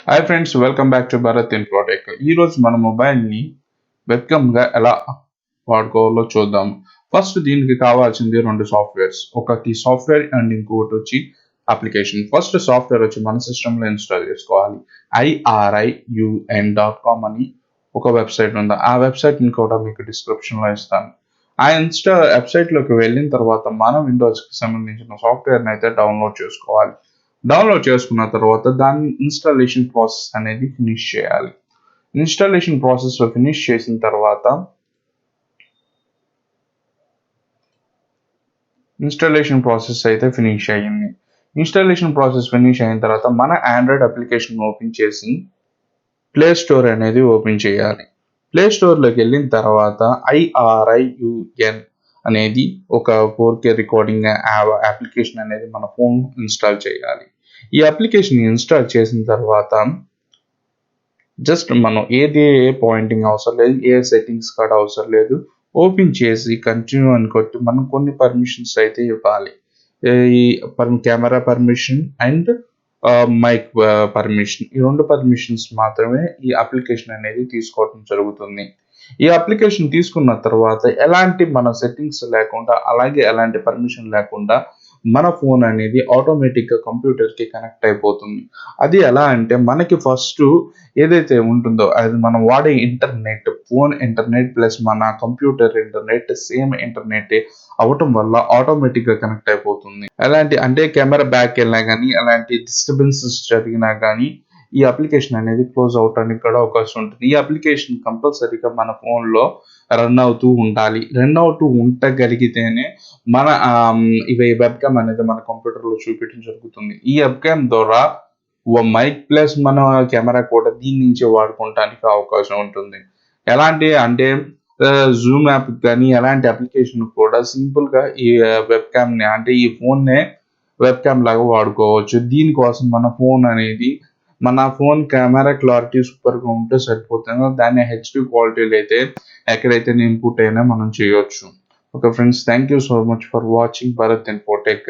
Hi friends, welcome back to Bharat Infotech. ఈరోజు మన మొబైల్ని వెబ్కమ్గా ఎలా వాడుకోవాలో చూద్దాం. ఫస్ట్ దీనికి కావాల్సింది రెండు సాఫ్ట్వేర్స్, ఒకటి సాఫ్ట్వేర్ అండ్ ఇంకొకటి వచ్చి అప్లికేషన్. ఫస్ట్ సాఫ్ట్వేర్ వచ్చి మన సిస్టంలో ఇన్స్టాల్ చేసుకోవాలి. IRIUN.com అని ఒక వెబ్సైట్ ఉంది. ఆ వెబ్సైట్ని కూడా మీకు డిస్క్రిప్షన్లో ఇస్తాను. ఆ వెబ్సైట్లోకి వెళ్ళిన తర్వాత మన విండోస్కి సంబంధించిన సాఫ్ట్వేర్ని అయితే డౌన్లోడ్ చేసుకోవాలి. డౌన్లోడ్ చేసుకున్న తర్వాత దాని ఇన్స్టాలేషన్ ప్రాసెస్ అనేది ఫినిష్ చేయాలి. ఇన్స్టాలేషన్ ప్రాసెస్ ఫినిష్ చేసిన తర్వాత ఇన్స్టాలేషన్ ప్రాసెస్ అయితే ఫినిష్ అయ్యింది. ఇన్స్టాలేషన్ ప్రాసెస్ ఫినిష్ అయిన తర్వాత మన ఆండ్రాయిడ్ అప్లికేషన్ ఓపెన్ చేసి ప్లే స్టోర్ అనేది ఓపెన్ చేయాలి. ప్లే స్టోర్లోకి వెళ్ళిన తర్వాత IRIUN అనేది ఒక 4K రికార్డింగ్ అప్లికేషన్ అనేది మన ఫోన్ ఇన్స్టాల్ చేయాలి. ఈ అప్లికేషన్ ఇన్స్టాల్ చేసిన తర్వాత జస్ట్ మనం ఏ పాయింటింగ్ అవసరం లేదు, ఏ సెట్టింగ్స్ కూడా అవసరం లేదు. ఓపెన్ చేసి కంటిన్యూ అని కొట్టి మనం కొన్ని పర్మిషన్స్ అయితే ఇవ్వాలి. ఈ camera permission and mic permission, ఈ రెండు పర్మిషన్స్ మాత్రమే ఈ అప్లికేషన్ అనేది తీసుకోవడం జరుగుతుంది. ఈ అప్లికేషన్ తీసుకున్న తర్వాత ఎలాంటి మన సెట్టింగ్స్ లేకుండా, అలాగే ఎలాంటి పర్మిషన్ లేకుండా మన ఫోన్ అనేది ఆటోమేటిక్గా కంప్యూటర్కి కనెక్ట్ అయిపోతుంది. అది ఎలా అంటే మనకి ఫస్ట్ ఏదైతే ఉంటుందో అది మనం వాడే ఇంటర్నెట్, ఫోన్ ఇంటర్నెట్ ప్లస్ మన కంప్యూటర్ ఇంటర్నెట్ సేమ్ ఇంటర్నెట్ అవటం వల్ల ఆటోమేటిక్గా కనెక్ట్ అయిపోతుంది. ఎలాంటి అంటే కెమెరా బ్యాక్ వెళ్ళినా కానీ, ఎలాంటి డిస్టర్బెన్సెస్ జరిగినా కానీ ఈ అప్లికేషన్ అనేది క్లోజ్ అవడానికి కూడా అవకాశం ఉంటుంది. ఈ అప్లికేషన్ కంపల్సరీగా మన ఫోన్లో రన్ అవుతూ ఉండాలి. రన్ అవుతూ ఉండగలిగితేనే మన ఇవి వెబ్కామ్ అనేది మన కంప్యూటర్లో చూపించడం జరుగుతుంది. ఈ వెబ్కామ్ ద్వారా మైక్ ప్లస్ మన కెమెరా కూడా దీని నుంచి వాడుకోవడానికి అవకాశం ఉంటుంది. ఎలాంటి అంటే జూమ్ యాప్ కానీ ఎలాంటి అప్లికేషన్ కూడా సింపుల్గా ఈ వెబ్కామ్ని అంటే ఈ ఫోన్నే వెబ్కామ్ లాగా వాడుకోవచ్చు. దీనికోసం మన ఫోన్ కెమెరా క్లారిటీ సూపర్గా ఉంటే సరిపోతుంది. దాన్ని HD క్వాలిటీలో అయితే ఎక్కడైతే ఇన్పుట్ అయినా మనం చేయొచ్చు. Okay friends, thank you so much for watching Bharat Infotech.